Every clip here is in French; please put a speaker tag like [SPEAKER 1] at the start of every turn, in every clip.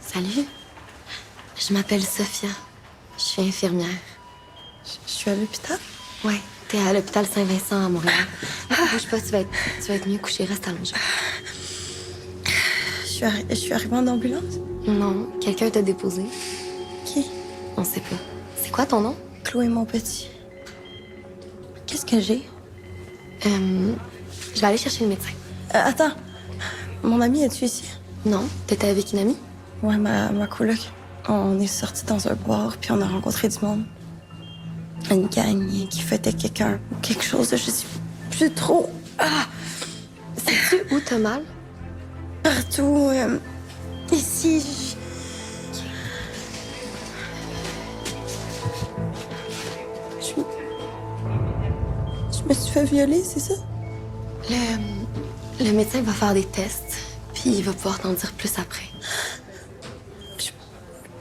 [SPEAKER 1] Salut. Je m'appelle Sophia. Je suis infirmière.
[SPEAKER 2] Je suis à l'hôpital?
[SPEAKER 1] Ouais, t'es à l'hôpital Saint-Vincent à Montréal. Bouge pas, tu vas être mieux couché, reste allongé.
[SPEAKER 2] Je suis arrivée en ambulance?
[SPEAKER 1] Non, quelqu'un t'a déposé.
[SPEAKER 2] Qui?
[SPEAKER 1] On sait pas. C'est quoi ton nom?
[SPEAKER 2] Chloé, mon petit. Qu'est-ce que j'ai?
[SPEAKER 1] Je vais aller chercher le médecin.
[SPEAKER 2] Attends. Mon ami, es-tu ici?
[SPEAKER 1] Non, t'étais avec une amie?
[SPEAKER 2] Ouais, ma coloc. On est sortis dans un bar, puis on a rencontré du monde. Une gang qui fêtait quelqu'un ou quelque chose, je sais plus trop. Ah!
[SPEAKER 1] Sais-tu où t'as mal?
[SPEAKER 2] Partout. Ici. Je me suis fait violer, c'est ça?
[SPEAKER 1] Le médecin va faire des tests, puis il va pouvoir t'en dire plus après.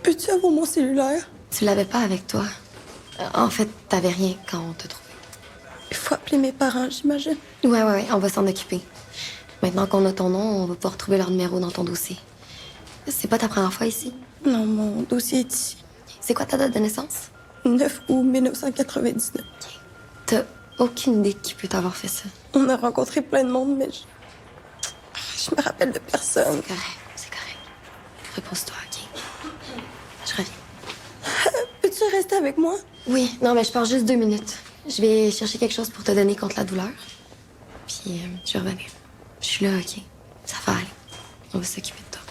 [SPEAKER 2] Peux-tu avoir mon cellulaire?
[SPEAKER 1] Tu l'avais pas avec toi. En fait, t'avais rien quand on t'a trouvé.
[SPEAKER 2] Il faut appeler mes parents, j'imagine.
[SPEAKER 1] Ouais, on va s'en occuper. Maintenant qu'on a ton nom, on va pouvoir trouver leur numéro dans ton dossier. C'est pas ta première fois ici?
[SPEAKER 2] Non, mon dossier est ici.
[SPEAKER 1] C'est quoi ta date de naissance?
[SPEAKER 2] 9 août 1999.
[SPEAKER 1] T'as aucune idée qui peut t'avoir fait ça.
[SPEAKER 2] On a rencontré plein de monde, mais je me rappelle de personne.
[SPEAKER 1] C'est correct. Repose-toi, OK? Je reviens.
[SPEAKER 2] Peux-tu rester avec moi?
[SPEAKER 1] Oui, non, mais je pars juste 2 minutes. Je vais chercher quelque chose pour te donner contre la douleur. Puis, je vais revenir. Je suis là, OK? Ça va aller. On va s'occuper de toi.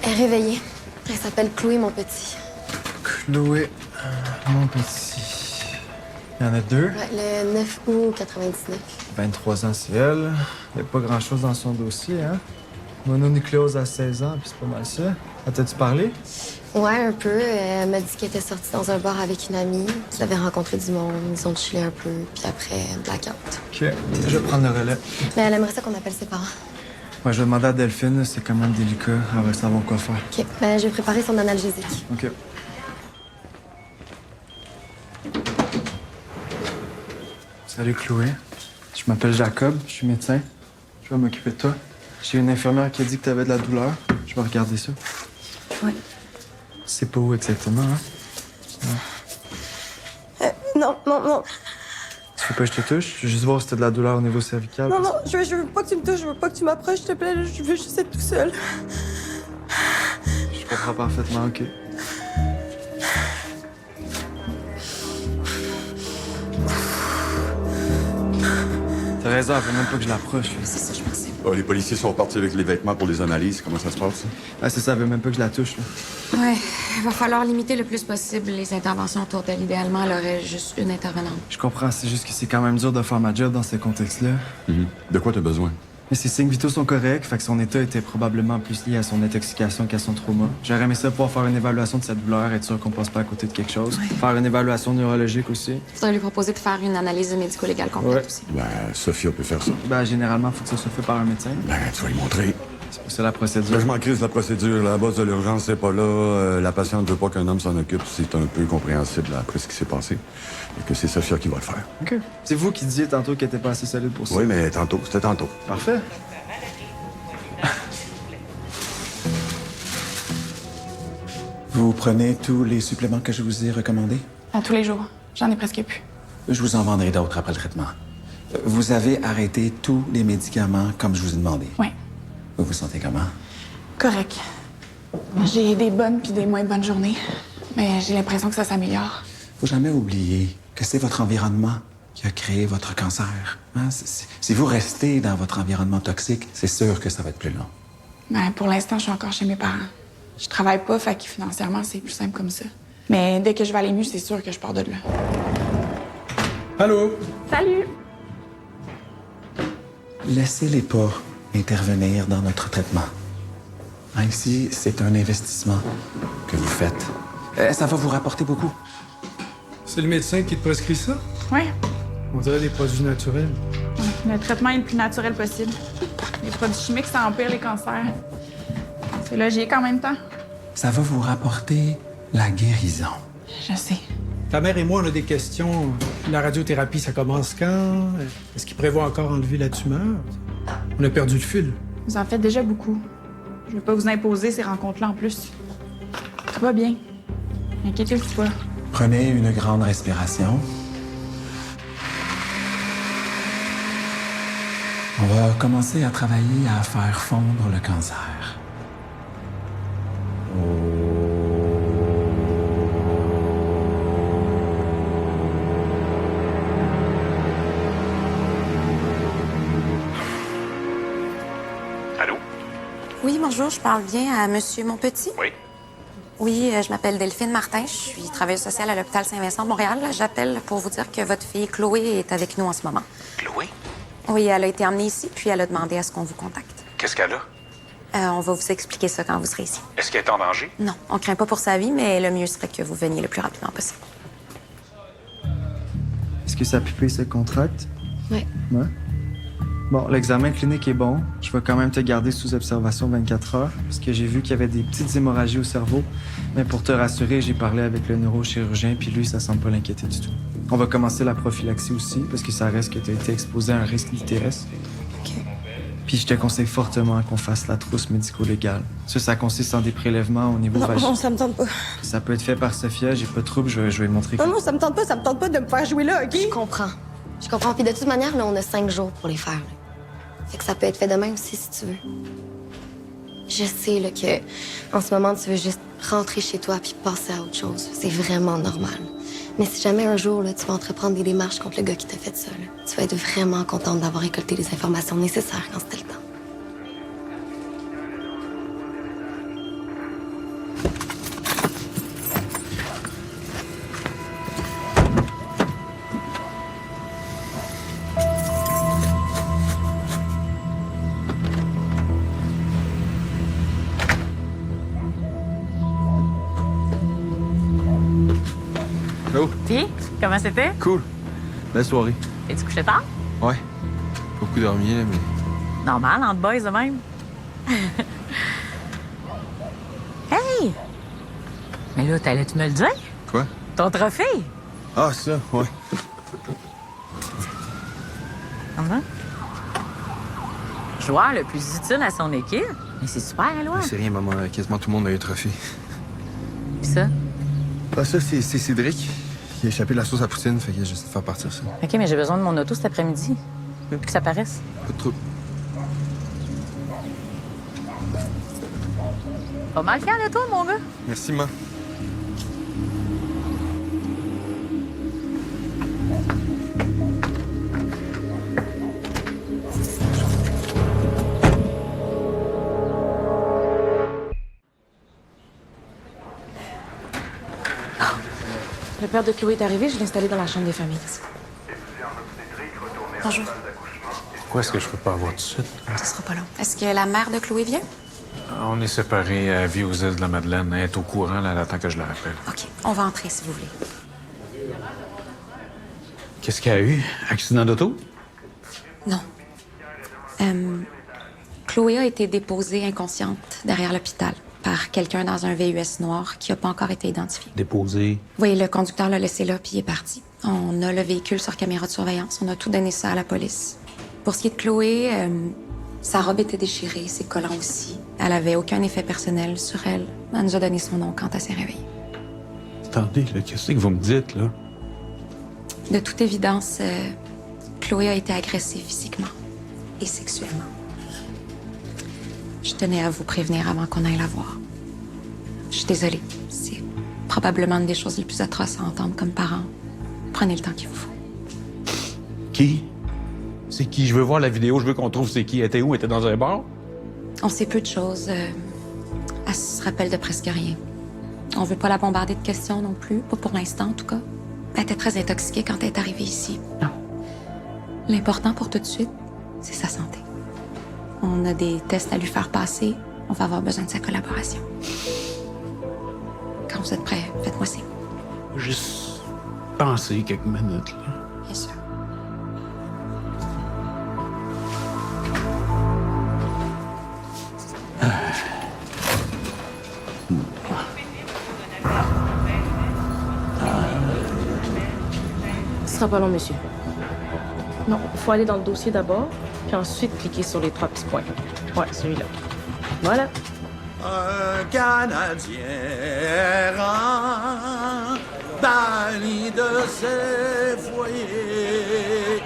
[SPEAKER 1] Elle est réveillée. Elle s'appelle Chloé, mon petit.
[SPEAKER 3] Chloé, mon petit. Il y en a 2.
[SPEAKER 1] Ouais, le 9 août 99.
[SPEAKER 3] 23 ans, c'est elle. Il n'y a pas grand-chose dans son dossier, hein? Mononucléose à 16 ans, puis c'est pas mal ça. Ah, t'as-tu parlé?
[SPEAKER 1] Ouais, un peu. Elle m'a dit qu'elle était sortie dans un bar avec une amie. Ils avaient rencontré du monde, ils ont chillé un peu, puis après, blackout.
[SPEAKER 3] OK. Je vais prendre le relais.
[SPEAKER 1] Mais elle aimerait ça qu'on appelle ses parents.
[SPEAKER 3] Ouais, je vais demander à Delphine, c'est quand même délicat. Elle va savoir quoi faire.
[SPEAKER 1] OK. Ben, je vais préparer son analgésique.
[SPEAKER 3] OK. Salut, Chloé. Je m'appelle Jacob, je suis médecin. Je vais m'occuper de toi. J'ai une infirmière qui a dit que t'avais de la douleur. Je vais regarder ça.
[SPEAKER 2] Oui.
[SPEAKER 3] C'est pas où exactement, hein?
[SPEAKER 2] Non.
[SPEAKER 3] Tu veux pas que je te touche? Je veux juste voir si t'as de la douleur au niveau cervical.
[SPEAKER 2] Non, je veux pas que tu me touches, je veux pas que tu m'approches, s'il te plaît. Je veux juste être tout seul.
[SPEAKER 3] Je comprends parfaitement, OK. T'as raison, elle veut même pas que je l'approche.
[SPEAKER 1] C'est ça, je pensais.
[SPEAKER 4] Les policiers sont repartis avec les vêtements pour les analyses. Comment ça se passe?
[SPEAKER 3] Ah, c'est ça, elle veut même pas que je la touche, là.
[SPEAKER 5] Ouais, il va falloir limiter le plus possible les interventions autour d'elle. Idéalement, elle aurait juste une intervenante.
[SPEAKER 3] Je comprends, c'est juste que c'est quand même dur de faire ma job dans ce contexte-là.
[SPEAKER 4] De quoi t'as besoin?
[SPEAKER 3] Mais ses signes vitaux sont corrects, fait que son état était probablement plus lié à son intoxication qu'à son trauma. J'aurais aimé ça pouvoir faire une évaluation de sa douleur, être sûr qu'on passe pas à côté de quelque chose. Faire une évaluation neurologique aussi.
[SPEAKER 5] Faudrait lui proposer de faire une analyse médico-légale complète
[SPEAKER 3] Ouais.
[SPEAKER 5] aussi.
[SPEAKER 4] Sophia peut faire ça.
[SPEAKER 3] Ben, généralement, faut que ça soit fait par un médecin.
[SPEAKER 4] Tu vas lui montrer.
[SPEAKER 3] C'est la procédure.
[SPEAKER 4] Je m'en crise la procédure. La base de l'urgence, c'est pas là. La patiente veut pas qu'un homme s'en occupe. C'est un peu compréhensible après ce qui s'est passé. Et que c'est Sophia qui va le faire.
[SPEAKER 3] OK. C'est vous qui disiez tantôt qu'elle était pas assez solide pour ça.
[SPEAKER 4] Oui, mais tantôt. C'était tantôt.
[SPEAKER 3] Parfait.
[SPEAKER 6] Vous prenez tous les suppléments que je vous ai recommandés?
[SPEAKER 7] À tous les jours. J'en ai presque plus.
[SPEAKER 6] Je vous en vendrai d'autres après le traitement. Vous avez arrêté tous les médicaments comme je vous ai demandé.
[SPEAKER 7] Oui.
[SPEAKER 6] Vous vous sentez comment?
[SPEAKER 7] Correct. J'ai des bonnes puis des moins bonnes journées. Mais j'ai l'impression que ça s'améliore.
[SPEAKER 6] Faut jamais oublier que c'est votre environnement qui a créé votre cancer. Hein? Si vous restez dans votre environnement toxique, c'est sûr que ça va être plus long.
[SPEAKER 7] Ben, pour l'instant, je suis encore chez mes parents. Je travaille pas, fait que financièrement, c'est plus simple comme ça. Mais dès que je vais aller mieux, c'est sûr que je pars de là.
[SPEAKER 6] Allô?
[SPEAKER 7] Salut!
[SPEAKER 6] Laissez-les pas intervenir dans notre traitement. Même si c'est un investissement que vous faites. Ça va vous rapporter beaucoup.
[SPEAKER 8] C'est le médecin qui te prescrit ça?
[SPEAKER 7] Oui.
[SPEAKER 8] On dirait des produits naturels.
[SPEAKER 7] Le traitement est le plus naturel possible. Les produits chimiques, ça empire les cancers. C'est logique en même temps.
[SPEAKER 6] Ça va vous rapporter la guérison.
[SPEAKER 7] Je sais.
[SPEAKER 8] Ta mère et moi, on a des questions. La radiothérapie, ça commence quand? Est-ce qu'il prévoit encore enlever la tumeur? On a perdu le fil.
[SPEAKER 7] Vous en faites déjà beaucoup. Je veux pas vous imposer ces rencontres-là en plus. Tout va bien. Inquiétez-vous pas.
[SPEAKER 6] Prenez une grande respiration. On va commencer à travailler à faire fondre le cancer.
[SPEAKER 9] Allô?
[SPEAKER 5] Oui, bonjour, je parle bien à Monsieur Monpetit.
[SPEAKER 9] Oui.
[SPEAKER 5] Oui, je m'appelle Delphine Martin, je suis travailleuse sociale à l'hôpital Saint-Vincent de Montréal. J'appelle pour vous dire que votre fille Chloé est avec nous en ce moment.
[SPEAKER 9] Chloé?
[SPEAKER 5] Oui, elle a été emmenée ici, puis elle a demandé à ce qu'on vous contacte.
[SPEAKER 9] Qu'est-ce qu'elle a?
[SPEAKER 5] On va vous expliquer ça quand vous serez ici.
[SPEAKER 9] Est-ce qu'elle est en danger?
[SPEAKER 5] Non, on craint pas pour sa vie, mais le mieux serait que vous veniez le plus rapidement possible.
[SPEAKER 3] Est-ce que sa pupille se contracte?
[SPEAKER 1] Ouais.
[SPEAKER 3] Ouais. Bon, l'examen clinique est bon. Je vais quand même te garder sous observation 24 heures, parce que j'ai vu qu'il y avait des petites hémorragies au cerveau. Mais pour te rassurer, j'ai parlé avec le neurochirurgien, puis lui, ça semble pas l'inquiéter du tout. On va commencer la prophylaxie aussi, parce que ça reste que tu as été exposé à un risque d'ITS.
[SPEAKER 1] OK.
[SPEAKER 3] Puis je te conseille fortement qu'on fasse la trousse médico-légale. Ça consiste en des prélèvements au niveau
[SPEAKER 2] Non,
[SPEAKER 3] vaginal.
[SPEAKER 2] non, ça me tente pas.
[SPEAKER 3] Ça peut être fait par Sophia, j'ai pas de trouble, je vais le montrer.
[SPEAKER 2] Non, non, ça me tente pas de me faire jouer là, OK?
[SPEAKER 1] Je comprends. Je comprends. Puis de toute manière, là, on a 5 jours pour les faire. Là. Fait que ça peut être fait demain aussi, si tu veux. Je sais là, que en ce moment, tu veux juste rentrer chez toi puis passer à autre chose. C'est vraiment normal. Mais si jamais un jour, là, tu vas entreprendre des démarches contre le gars qui t'a fait ça, là, tu vas être vraiment contente d'avoir récolté les informations nécessaires quand c'était le temps.
[SPEAKER 10] Hello.
[SPEAKER 11] Puis, comment c'était?
[SPEAKER 10] Cool. Belle soirée.
[SPEAKER 11] Es-tu couché tard?
[SPEAKER 10] Ouais. Beaucoup dormi, là, mais...
[SPEAKER 11] Normal, entre boys de même. Hey! Mais là, t'allais-tu me le dire?
[SPEAKER 10] Quoi?
[SPEAKER 11] Ton trophée?
[SPEAKER 10] Ah, ça, ouais.
[SPEAKER 11] Comment? Joueur le plus utile à son équipe? Mais c'est super, là.
[SPEAKER 10] C'est rien, maman. Quasiment tout le monde a eu un trophée.
[SPEAKER 11] Puis ça?
[SPEAKER 10] Ah, ça, c'est Cédric. Il a échappé de la sauce à poutine, fait qu'il a juste de faire partir ça.
[SPEAKER 11] OK, mais j'ai besoin de mon auto cet après-midi. Je veux plus que ça paraisse.
[SPEAKER 10] Pas de trouble.
[SPEAKER 11] Pas mal fier de toi, mon gars.
[SPEAKER 10] Merci, maman.
[SPEAKER 12] Le père de Chloé est arrivé, je l'ai installé dans la chambre des familles.
[SPEAKER 5] Bonjour.
[SPEAKER 13] Pourquoi est-ce que je peux pas avoir tout de suite?
[SPEAKER 5] Ce sera pas long. Est-ce que la mère de Chloé vient?
[SPEAKER 13] On est séparés, elle vit aux îles de la Madeleine. Elle est au courant, là, elle attend que je la rappelle.
[SPEAKER 5] OK, on va entrer si vous voulez.
[SPEAKER 13] Qu'est-ce qu'il y a eu? Accident d'auto?
[SPEAKER 5] Non. Chloé a été déposée inconsciente derrière l'hôpital par quelqu'un dans un VUS noir qui n'a pas encore été identifié.
[SPEAKER 13] Déposé.
[SPEAKER 5] Oui, le conducteur l'a laissé là puis il est parti. On a le véhicule sur caméra de surveillance. On a tout donné ça à la police. Pour ce qui est de Chloé, sa robe était déchirée, ses collants aussi. Elle avait aucun effet personnel sur elle. Elle nous a donné son nom quand elle s'est réveillée.
[SPEAKER 13] Attendez, là, qu'est-ce que vous me dites, là?
[SPEAKER 5] De toute évidence, Chloé a été agressée physiquement et sexuellement. Je tenais à vous prévenir avant qu'on aille la voir. Je suis désolée. C'est probablement une des choses les plus atroces à entendre comme parent. Prenez le temps qu'il vous faut.
[SPEAKER 13] Qui? C'est qui? Je veux voir la vidéo, je veux qu'on trouve c'est qui. Elle était où? Elle était dans un bar?
[SPEAKER 5] On sait peu de choses. Elle se rappelle de presque rien. On veut pas la bombarder de questions non plus, pas pour l'instant en tout cas. Elle était très intoxiquée quand elle est arrivée ici.
[SPEAKER 13] Non.
[SPEAKER 5] L'important pour tout de suite, c'est sa santé. On a des tests à lui faire passer. On va avoir besoin de sa collaboration. Quand vous vous êtes prêts, faites-moi signe.
[SPEAKER 13] Juste penser quelques minutes, là.
[SPEAKER 5] Bien sûr.
[SPEAKER 12] Ce sera pas long, monsieur. Non, il faut aller dans le dossier d'abord, puis ensuite cliquer sur les 3 petits points. Ouais, celui-là. Voilà.
[SPEAKER 14] Un Canadien errant, banni de ses foyers,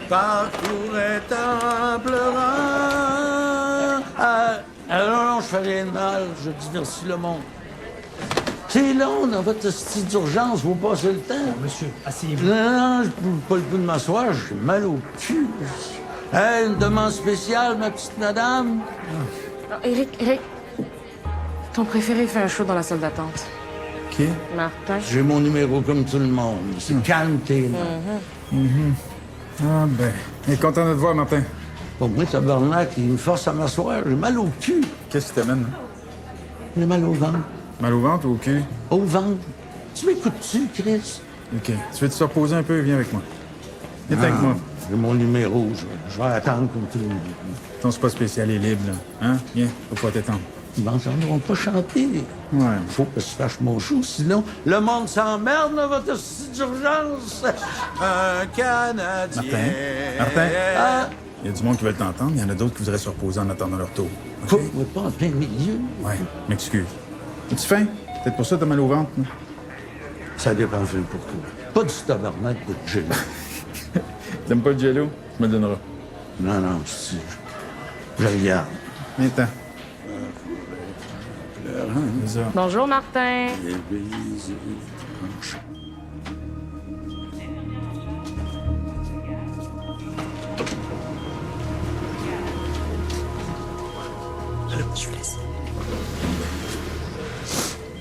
[SPEAKER 14] parcourait en pleurant.
[SPEAKER 15] Non, je fais rien de mal, je divertis le monde. C'est long dans votre style d'urgence, vous passez le temps.
[SPEAKER 8] Monsieur, asseyez-vous.
[SPEAKER 15] Non, je n'ai pas le goût de m'asseoir, j'ai mal au cul. Hey, une demande spéciale, ma petite madame?
[SPEAKER 12] Ah, Eric, ton préféré fait un show dans la salle d'attente.
[SPEAKER 15] OK.
[SPEAKER 12] Martin.
[SPEAKER 15] J'ai mon numéro comme tout le monde. C'est calme, t'es là.
[SPEAKER 10] Ah ben, il est content de te voir, Martin.
[SPEAKER 15] Pour moi, tabarnak, il me force à m'asseoir. J'ai mal au cul.
[SPEAKER 10] Qu'est-ce qui t'amène?
[SPEAKER 15] J'ai mal au ventre.
[SPEAKER 10] Mal au ventre ou au cul?
[SPEAKER 15] Au ventre. Tu m'écoutes-tu, Chris?
[SPEAKER 10] OK. Tu veux te reposer un peu? Viens avec moi. Viens avec moi.
[SPEAKER 15] J'ai mon numéro. Je vais attendre comme tout le monde.
[SPEAKER 10] Ton spa spécial est libre, là. Hein? Viens, faut pas t'étendre.
[SPEAKER 15] Ils n'entendront pas chanter.
[SPEAKER 10] Ouais.
[SPEAKER 15] Faut que je fasse mon show, sinon le monde s'emmerde dans votre style d'urgence.
[SPEAKER 14] Un Canadien.
[SPEAKER 10] Martin?
[SPEAKER 15] Ah,
[SPEAKER 10] Il y a du monde qui veulent t'entendre. Il y en a d'autres qui voudraient se reposer en attendant leur tour. OK?
[SPEAKER 15] faut pas en plein milieu.
[SPEAKER 10] Ouais, m'excuse. As-tu faim? Peut-être pour ça que t'as mal au ventre, là.
[SPEAKER 15] Ça dépend de pour toi. Pas du tabarnak, pas de jello.
[SPEAKER 10] T'aimes pas le jello? Tu me le donneras.
[SPEAKER 15] Non, si. Je le garde.
[SPEAKER 10] Viens-t'en. C'est ça.
[SPEAKER 12] Bonjour, Martin.
[SPEAKER 13] Je vous laisse.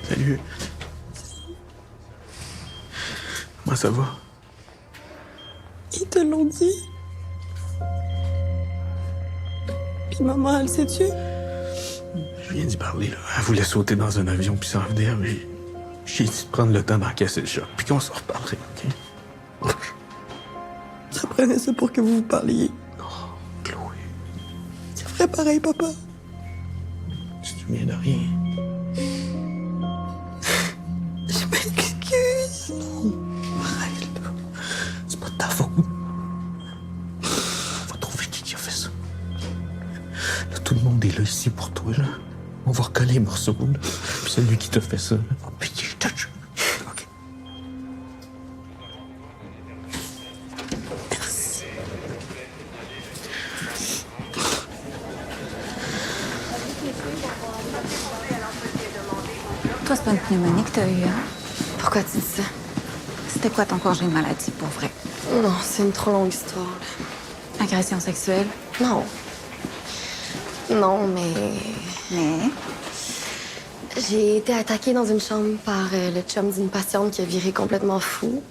[SPEAKER 13] Salut. Comment ça va?
[SPEAKER 2] Ils te l'ont dit. Puis maman, elle sait-tu?
[SPEAKER 13] Je viens d'y parler, là. Elle voulait sauter dans un avion puis s'en venir, mais j'ai dit de prendre le temps d'encaisser le choc, puis qu'on s'en reparlerait, OK?
[SPEAKER 2] Ça prenait ça pour que vous vous parliez.
[SPEAKER 13] Oh, Chloé,
[SPEAKER 2] C'est vrai pareil, papa.
[SPEAKER 13] tu te souviens de rien.
[SPEAKER 2] Je m'excuse.
[SPEAKER 13] Non, arrête, là. C'est pas de ta faute. On va trouver qui a fait ça. Là, tout le monde est là ici pour toi, là. On va recoller les morceaux, là. Puis celui qui t'a fait ça, là, va piquer, je te jure. OK.
[SPEAKER 2] Merci.
[SPEAKER 5] Toi, c'est pas une pneumonie que t'as eue, hein?
[SPEAKER 1] Pourquoi tu dis ça?
[SPEAKER 5] C'était quoi ton congé de maladie, pour vrai?
[SPEAKER 1] Non, c'est une trop longue histoire. Là.
[SPEAKER 5] Agression sexuelle?
[SPEAKER 1] Non. Non, mais...
[SPEAKER 5] Mais?
[SPEAKER 1] J'ai été attaquée dans une chambre par le chum d'une patiente qui a viré complètement fou.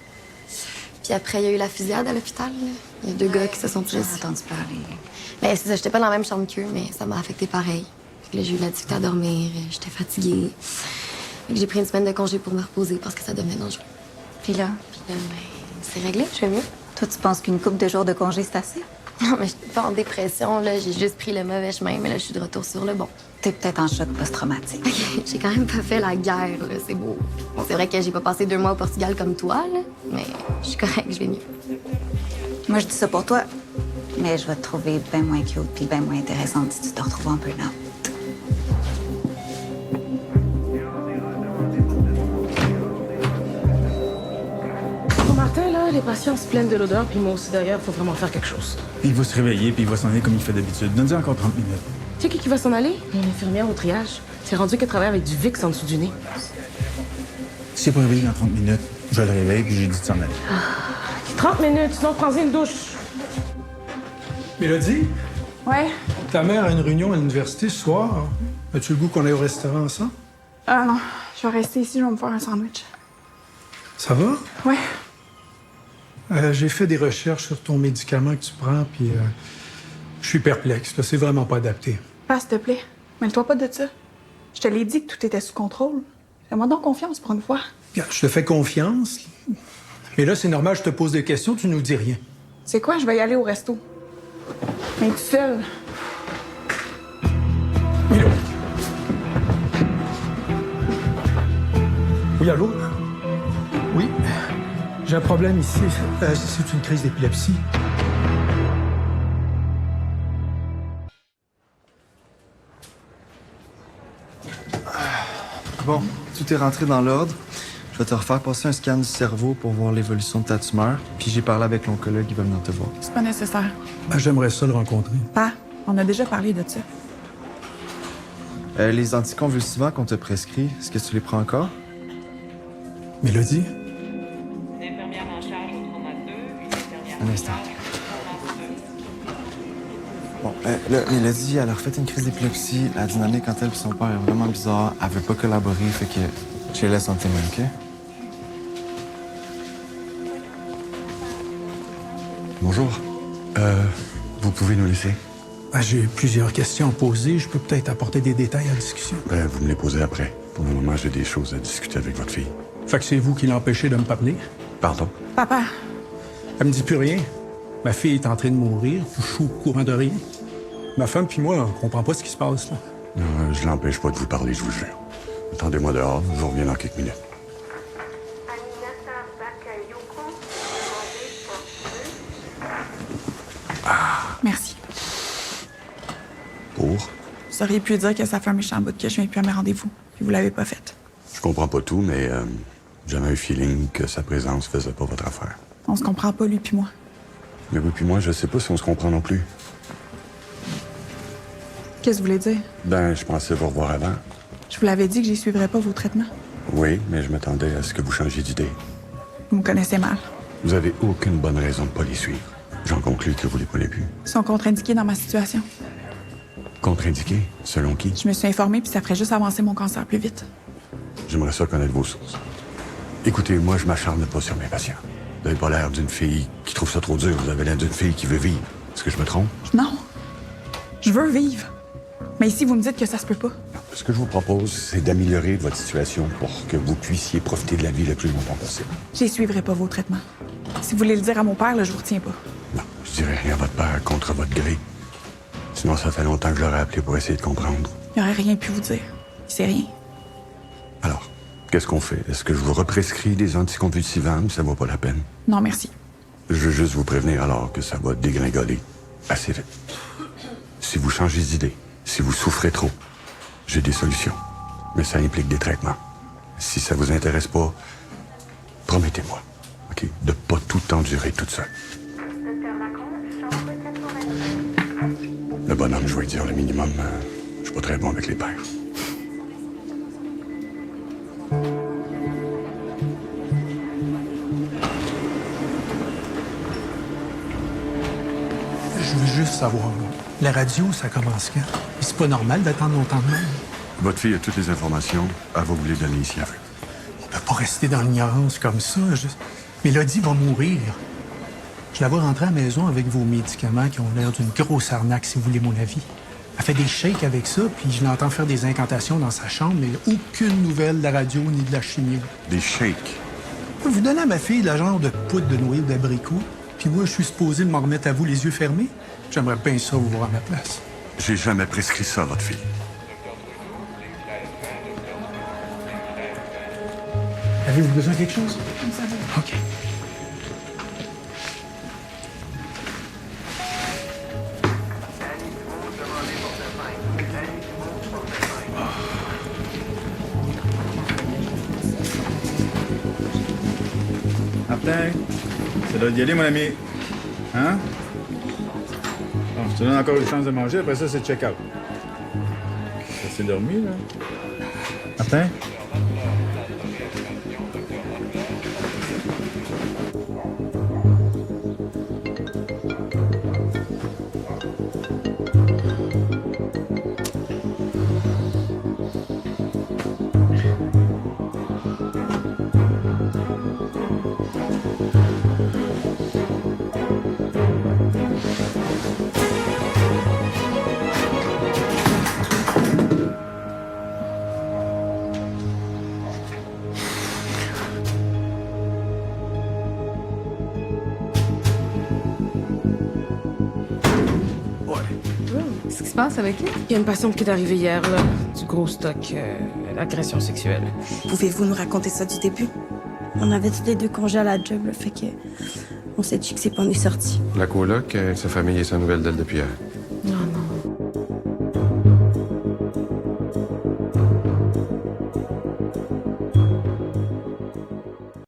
[SPEAKER 1] Puis après, il y a eu la fusillade à l'hôpital. Là. Il y a 2 gars qui se sont
[SPEAKER 5] J'ai
[SPEAKER 1] blessés.
[SPEAKER 5] entendu parler.
[SPEAKER 1] Mais c'est ça, j'étais pas dans la même chambre qu'eux, mais ça m'a affecté pareil. Fait que là, j'ai eu la difficulté à dormir, j'étais fatiguée. Fait que j'ai pris une semaine de congé pour me reposer parce que ça devenait dangereux.
[SPEAKER 5] Puis là?
[SPEAKER 1] Puis là, ben, c'est réglé, je vais mieux.
[SPEAKER 5] Toi, tu penses qu'une couple de jours de congé, c'est assez?
[SPEAKER 1] Non, mais je suis pas en dépression, là. J'ai juste pris le mauvais chemin, mais là, je suis de retour sur le bon.
[SPEAKER 5] T'es peut-être en choc post-traumatique.
[SPEAKER 1] OK, j'ai quand même pas fait la guerre, là. C'est beau. Bon, c'est vrai que j'ai pas passé 2 mois au Portugal comme toi, là. Mais je suis correcte, je vais mieux.
[SPEAKER 5] Moi, je dis ça pour toi, mais je vais te trouver bien moins cute puis bien moins intéressante si tu te retrouves en burn-out.
[SPEAKER 12] Pour Martin, là, les patients se plaignent de l'odeur, puis moi aussi, d'ailleurs, faut vraiment faire quelque chose.
[SPEAKER 10] Il va se réveiller, puis il va s'en aller comme il fait d'habitude. Donne-lui encore 30 minutes.
[SPEAKER 12] Tu sais qui va s'en aller? Mon infirmière au triage. C'est rendu qu'elle travaille avec du Vicks en dessous du nez.
[SPEAKER 10] S'il n'est pas réveillé dans 30 minutes, je le réveille, puis j'ai dit de s'en aller.
[SPEAKER 12] 30 minutes, sinon prends-y une douche.
[SPEAKER 8] Mélodie,
[SPEAKER 7] Ouais?
[SPEAKER 8] ta mère a une réunion à l'université ce soir. As-tu le goût qu'on aille au restaurant ensemble?
[SPEAKER 7] Ah non, je vais rester ici, je vais me faire un sandwich.
[SPEAKER 8] Ça va?
[SPEAKER 7] Ouais.
[SPEAKER 8] J'ai fait des recherches sur ton médicament que tu prends, puis je suis perplexe. Là, c'est vraiment pas adapté.
[SPEAKER 7] Pas, s'il te plaît. Mêle-toi pas de ça. Je te l'ai dit que tout était sous contrôle. Fais-moi donc confiance pour une fois.
[SPEAKER 8] Regarde, je te fais confiance. Mais là, c'est normal, je te pose des questions, tu nous dis rien.
[SPEAKER 7] C'est quoi, je vais y aller au resto. Mais tout seul.
[SPEAKER 8] Milo. Oui, allô? Oui. J'ai un problème ici. C'est une crise d'épilepsie.
[SPEAKER 3] Bon, tout est rentré dans l'ordre. Je vais te refaire passer un scan du cerveau pour voir l'évolution de ta tumeur. Puis j'ai parlé avec l'oncologue, il va venir te voir.
[SPEAKER 7] C'est pas nécessaire.
[SPEAKER 8] J'aimerais ça le rencontrer.
[SPEAKER 7] Pas. On a déjà parlé de ça.
[SPEAKER 3] Les anticonvulsivants qu'on te prescrit, est-ce que tu les prends encore?
[SPEAKER 8] Mélodie?
[SPEAKER 16] Une infirmière en charge au trauma 2, une infirmière
[SPEAKER 3] Un instant. Bon, là, Mélodie, elle a refait une crise d'épilepsie. La dynamique entre elle et son père est vraiment bizarre. Elle veut pas collaborer, fait que je les laisse en témoin, OK?
[SPEAKER 4] Bonjour. Vous pouvez nous laisser?
[SPEAKER 8] J'ai plusieurs questions à poser. Je peux peut-être apporter des détails à la discussion.
[SPEAKER 4] Vous me les posez après. Pour le moment, j'ai des choses à discuter avec votre fille.
[SPEAKER 8] Fait que c'est vous qui l'empêchez de me parler?
[SPEAKER 4] Pardon?
[SPEAKER 7] Papa,
[SPEAKER 8] Elle me dit plus rien. Ma fille est en train de mourir. Je suis au courant de rien. Ma femme puis moi, on comprend pas ce qui se passe, là.
[SPEAKER 4] Je l'empêche pas de vous parler, je vous jure. Attendez-moi dehors, je vous reviens dans quelques minutes.
[SPEAKER 7] merci.
[SPEAKER 4] Pour?
[SPEAKER 7] Vous auriez pu dire que ça fait un méchant bout que je viens plus à mes rendez-vous. Puis vous l'avez pas fait.
[SPEAKER 4] Je comprends pas tout, mais j'avais un feeling que sa présence faisait pas votre affaire.
[SPEAKER 7] On se comprend pas, lui puis moi.
[SPEAKER 4] Mais vous puis moi, je sais pas si on se comprend non plus.
[SPEAKER 7] Qu'est-ce que vous voulez dire?
[SPEAKER 4] Je pensais vous revoir avant.
[SPEAKER 7] Je vous l'avais dit que j'y suivrais pas vos traitements.
[SPEAKER 4] Oui, mais je m'attendais à ce que vous changiez d'idée.
[SPEAKER 7] Vous me connaissez mal.
[SPEAKER 4] Vous avez aucune bonne raison de pas les suivre. J'en conclus que vous les prenez plus.
[SPEAKER 7] Ils sont contre-indiqués dans ma situation.
[SPEAKER 4] Contre-indiqué? Selon qui?
[SPEAKER 7] Je me suis informée, puis ça ferait juste avancer mon cancer plus vite.
[SPEAKER 4] J'aimerais ça connaître vos sources. Écoutez, moi, je m'acharne pas sur mes patients. Vous n'avez pas l'air d'une fille qui trouve ça trop dur. Vous avez l'air d'une fille qui veut vivre. Est-ce que je me trompe?
[SPEAKER 7] Non. Je veux vivre. Mais ici, vous me dites que ça se peut pas.
[SPEAKER 4] Ce que je vous propose, c'est d'améliorer votre situation pour que vous puissiez profiter de la vie le plus longtemps possible.
[SPEAKER 7] Je suivrai pas vos traitements. Si vous voulez le dire à mon père, là, je vous retiens pas.
[SPEAKER 4] Non, je dirais rien à votre père contre votre gré. Sinon, ça fait longtemps que je l'aurais appelé pour essayer de comprendre.
[SPEAKER 7] Il aurait rien pu vous dire. Il sait rien.
[SPEAKER 4] Alors, qu'est-ce qu'on fait? Est-ce que je vous represcris des anticonvulsivants? Ça vaut pas la peine.
[SPEAKER 7] Non, merci.
[SPEAKER 4] Je veux juste vous prévenir alors que ça va dégringoler assez vite. Si vous changez d'idée, si vous souffrez trop, j'ai des solutions. Mais ça implique des traitements. Si ça vous intéresse pas, promettez-moi, OK, de pas tout endurer toute seule. Le bonhomme, je vais dire le minimum. Je suis pas très bon avec les pères.
[SPEAKER 8] Je veux juste savoir, la radio, ça commence quand? C'est pas normal d'attendre longtemps de même.
[SPEAKER 4] Votre fille a toutes les informations. Elle va vous les donner ici à vous.
[SPEAKER 8] On peut pas rester dans l'ignorance comme ça. Mélodie va mourir. Je la vois rentrer à la maison avec vos médicaments qui ont l'air d'une grosse arnaque, si vous voulez mon avis. Elle fait des shakes avec ça, puis je l'entends faire des incantations dans sa chambre, mais aucune nouvelle de la radio ni de la chimie.
[SPEAKER 4] Des shakes?
[SPEAKER 8] Vous donnez à ma fille la genre de poudre de noyer ou d'abricot, puis moi, je suis supposé de m'en remettre à vous les yeux fermés? J'aimerais bien ça vous voir à ma place.
[SPEAKER 4] J'ai jamais prescrit ça à votre fille.
[SPEAKER 8] Avez-vous besoin de quelque chose? OK.
[SPEAKER 10] Martin, c'est l'heure d'y aller, mon ami. Hein? Bon, je te donne encore une chance de manger, après ça, c'est check-out. Ça s'est dormi, là? Martin?
[SPEAKER 12] Qu'est-ce qui se passe avec elle? Il y a une patiente qui est arrivée hier, là. Du gros stock, agression sexuelle.
[SPEAKER 2] Pouvez-vous nous raconter ça du début? On avait tous les deux congés à la job, là, fait que... On s'est dit que c'est pas on est sortis.
[SPEAKER 17] La coloc, avec sa famille et sa nouvelle date depuis hier.